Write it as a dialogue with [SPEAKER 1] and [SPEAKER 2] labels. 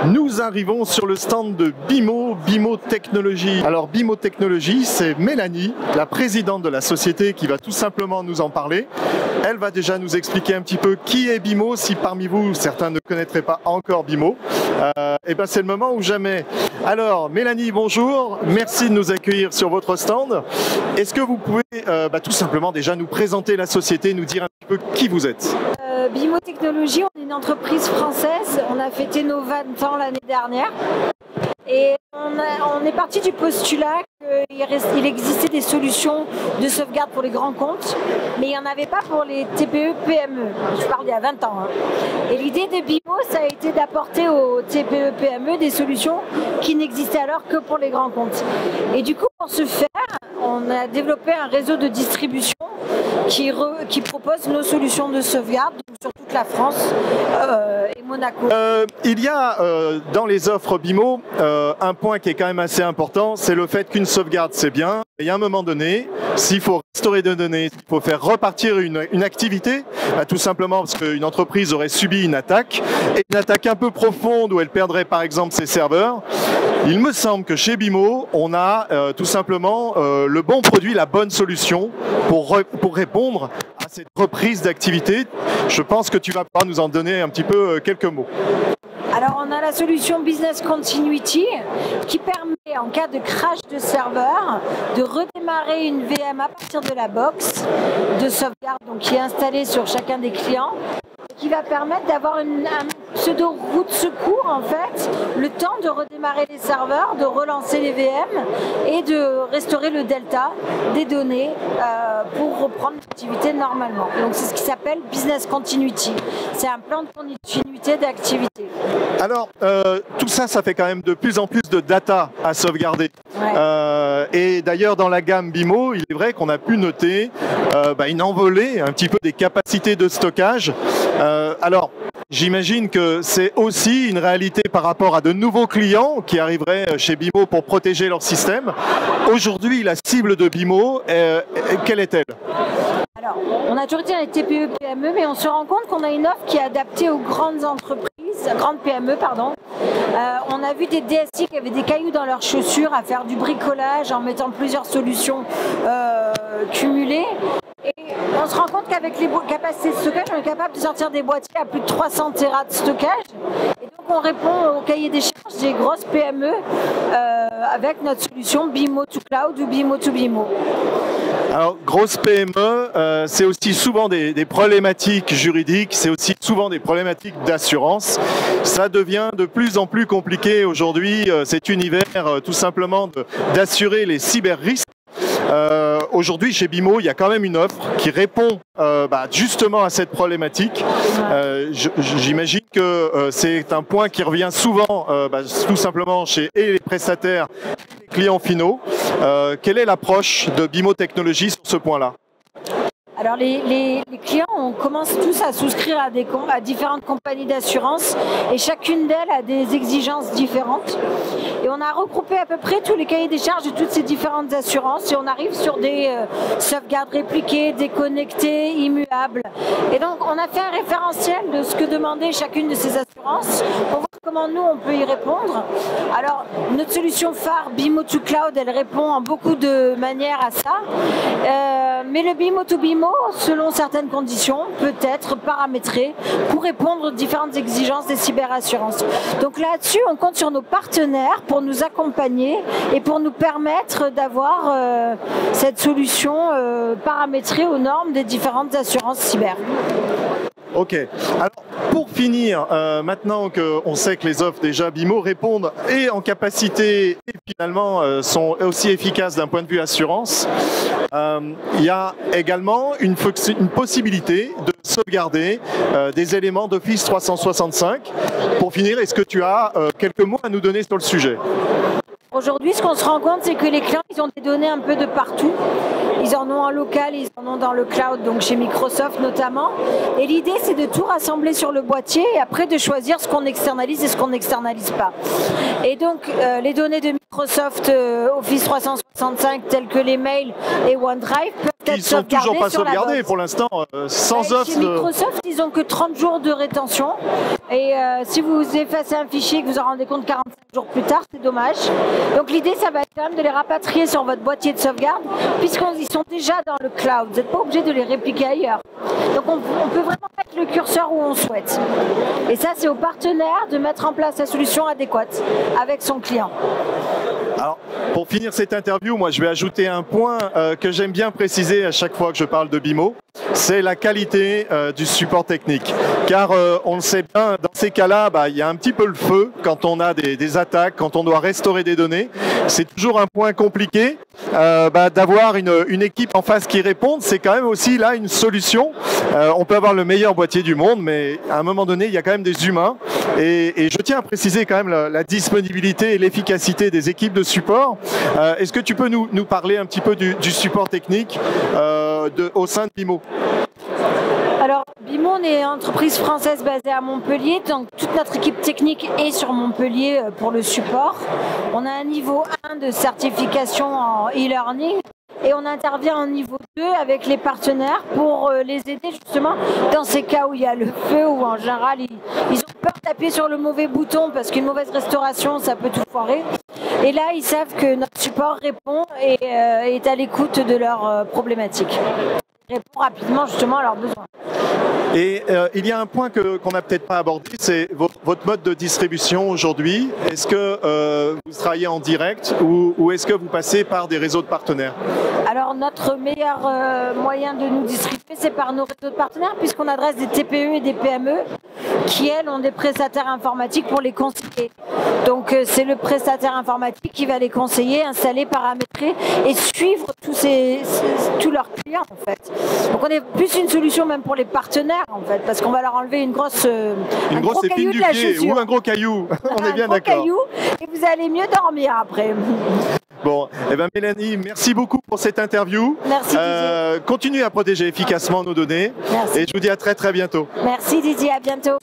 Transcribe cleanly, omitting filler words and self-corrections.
[SPEAKER 1] Nous arrivons sur le stand de BIMO, BIMO Technologies. Alors BIMO Technologies, c'est Mélanie, la présidente de la société, qui va tout simplement nous en parler. Elle va déjà nous expliquer un petit peu qui est BIMO, si parmi vous certains ne connaîtraient pas encore BIMO. Et ben c'est le moment ou jamais. Alors Mélanie, bonjour, merci de nous accueillir sur votre stand. Est-ce que vous pouvez tout simplement déjà nous présenter la société, nous dire un petit peu qui vous êtes?
[SPEAKER 2] BIMO Technologies, on est une entreprise française, on a fêté nos 20 ans l'année dernière et on est parti du postulat qu'il existait des solutions de sauvegarde pour les grands comptes, mais il n'y en avait pas pour les TPE-PME, je parle d'il y a 20 ans. Et l'idée de BIMO, ça a été d'apporter aux TPE-PME des solutions qui n'existaient alors que pour les grands comptes. Et du coup, pour ce faire, on a développé un réseau de distribution qui propose nos solutions de sauvegarde sur toute la France et Monaco.
[SPEAKER 1] Il y a dans les offres BIMO un point qui est quand même assez important, c'est le fait qu'une sauvegarde c'est bien, et à un moment donné, s'il faut restaurer des données, s'il faut faire repartir une activité, tout simplement parce qu'une entreprise aurait subi une attaque, et une attaque un peu profonde où elle perdrait par exemple ses serveurs, il me semble que chez BIMO, on a tout simplement le bon produit, la bonne solution pour répondre à cette reprise d'activité. Je pense que tu vas pouvoir nous en donner un petit peu quelques mots.
[SPEAKER 2] Alors on a la solution Business Continuity qui permet en cas de crash de serveur de redémarrer une VM à partir de la box de sauvegarde donc qui est installée sur chacun des clients, qui va permettre d'avoir un pseudo route secours en fait, le temps de redémarrer les serveurs, de relancer les VM et de restaurer le delta des données pour reprendre l'activité normalement. Donc c'est ce qui s'appelle Business Continuity. C'est un plan de continuité d'activité.
[SPEAKER 1] Alors tout ça, ça fait quand même de plus en plus de data à sauvegarder. Ouais. Et d'ailleurs dans la gamme BIMO, il est vrai qu'on a pu noter une envolée un petit peu des capacités de stockage. Alors, j'imagine que c'est aussi une réalité par rapport à de nouveaux clients qui arriveraient chez BIMO pour protéger leur système. Aujourd'hui, la cible de BIMO, quelle est-elle?
[SPEAKER 2] Alors, on a toujours été dans les TPE-PME, mais on se rend compte qu'on a une offre qui est adaptée aux grandes entreprises, grandes PME, pardon. On a vu des DSI qui avaient des cailloux dans leurs chaussures à faire du bricolage en mettant plusieurs solutions cumulées. Et on se rend compte qu'avec les capacités de stockage, on est capable de sortir des boîtiers à plus de 300 Tera de stockage. Et donc on répond au cahier des charges des grosses PME avec notre solution BIMO to Cloud ou BIMO to BIMO.
[SPEAKER 1] Alors, grosse PME, c'est aussi souvent des problématiques juridiques, c'est aussi souvent des problématiques d'assurance. Ça devient de plus en plus compliqué aujourd'hui, cet univers tout simplement d'assurer les cyber-risques. Aujourd'hui chez BIMO, il y a quand même une offre qui répond justement à cette problématique. J'imagine que c'est un point qui revient souvent tout simplement chez les prestataires et les clients finaux. Quelle est l'approche de BIMO Technologies sur ce point-là?
[SPEAKER 2] Alors les clients, on commence tous à souscrire à différentes compagnies d'assurance et chacune d'elles a des exigences différentes. Et on a regroupé à peu près tous les cahiers des charges de toutes ces différentes assurances et on arrive sur des sauvegardes répliquées, déconnectées, immuables. Et donc on a fait un référentiel de ce que demandait chacune de ces assurances pour voir comment nous on peut y répondre. Alors notre solution phare BIMO to Cloud, elle répond en beaucoup de manières à ça. Mais le BIMO to BIMO, selon certaines conditions, peut être paramétré pour répondre aux différentes exigences des cyberassurances. Donc là-dessus, on compte sur nos partenaires pour nous accompagner et pour nous permettre d'avoir cette solution paramétrée aux normes des différentes assurances cyber.
[SPEAKER 1] Ok. Alors, pour finir, maintenant qu'on sait que les offres déjà BIMO répondent et en capacité et finalement sont aussi efficaces d'un point de vue assurance, il y a également une possibilité de sauvegarder des éléments d'Office 365. Pour finir, est-ce que tu as quelques mots à nous donner sur le sujet?
[SPEAKER 2] Aujourd'hui, ce qu'on se rend compte, c'est que les clients, ils ont des données un peu de partout. Ils en ont en local, ils en ont dans le cloud, donc chez Microsoft notamment. Et l'idée, c'est de tout rassembler sur le boîtier et après de choisir ce qu'on externalise et ce qu'on n'externalise pas. Et donc, les données de Microsoft Office 365 tels que les mails et OneDrive peuvent être
[SPEAKER 1] Ils sont toujours pas
[SPEAKER 2] sur la
[SPEAKER 1] sauvegardés
[SPEAKER 2] box.
[SPEAKER 1] pour l'instant, sans offre.
[SPEAKER 2] Chez Microsoft, ils ont que 30 jours de rétention. Et si vous effacez un fichier et que vous en rendez compte 45 jours plus tard, c'est dommage. Donc l'idée, ça va être quand même de les rapatrier sur votre boîtier de sauvegarde, puisqu'ils sont déjà dans le cloud. Vous n'êtes pas obligé de les répliquer ailleurs. Donc on peut vraiment mettre le curseur où on souhaite. Et ça, c'est au partenaire de mettre en place la solution adéquate avec son client.
[SPEAKER 1] Alors, pour finir cette interview, moi je vais ajouter un point que j'aime bien préciser à chaque fois que je parle de BIMO, c'est la qualité du support technique. Car on le sait bien, dans ces cas-là, il y a un petit peu le feu quand on a des attaques, quand on doit restaurer des données. C'est toujours un point compliqué. D'avoir une équipe en face qui réponde, c'est quand même aussi là une solution. On peut avoir le meilleur boîtier du monde, mais à un moment donné, il y a quand même des humains. Et je tiens à préciser quand même la disponibilité et l'efficacité des équipes de support. Est-ce que tu peux nous parler un petit peu du support technique au sein de BIMO?
[SPEAKER 2] Alors, BIMO, on est une entreprise française basée à Montpellier, donc toute notre équipe technique est sur Montpellier pour le support. On a un niveau 1 de certification en e-learning et on intervient en niveau 2 avec les partenaires pour les aider justement dans ces cas où il y a le feu ou en général ils ont peur d'appuyer sur le mauvais bouton parce qu'une mauvaise restauration ça peut tout foirer. Et là ils savent que notre support répond et est à l'écoute de leurs problématiques. Répond rapidement justement à leurs besoins.
[SPEAKER 1] Et il y a un point qu'on n'a peut-être pas abordé, c'est votre mode de distribution aujourd'hui. Est-ce que vous travaillez en direct ou est-ce que vous passez par des réseaux de partenaires?
[SPEAKER 2] Alors notre meilleur moyen de nous distribuer, c'est par nos réseaux de partenaires, puisqu'on adresse des TPE et des PME qui, elles, ont des prestataires informatiques pour les conseiller. Donc c'est le prestataire informatique qui va les conseiller, installer, paramétrer et suivre tous leurs clients en fait. Donc on est plus une solution même pour les partenaires en fait, parce qu'on va leur enlever une grosse
[SPEAKER 1] épine du pied ou un gros caillou. On est bien d'accord.
[SPEAKER 2] Et vous allez mieux dormir après.
[SPEAKER 1] Bon, Mélanie, merci beaucoup pour cette interview.
[SPEAKER 2] Merci Didier.
[SPEAKER 1] Continuez à protéger efficacement nos données.
[SPEAKER 2] Merci.
[SPEAKER 1] Et je vous dis à très bientôt.
[SPEAKER 2] Merci Didier, à bientôt.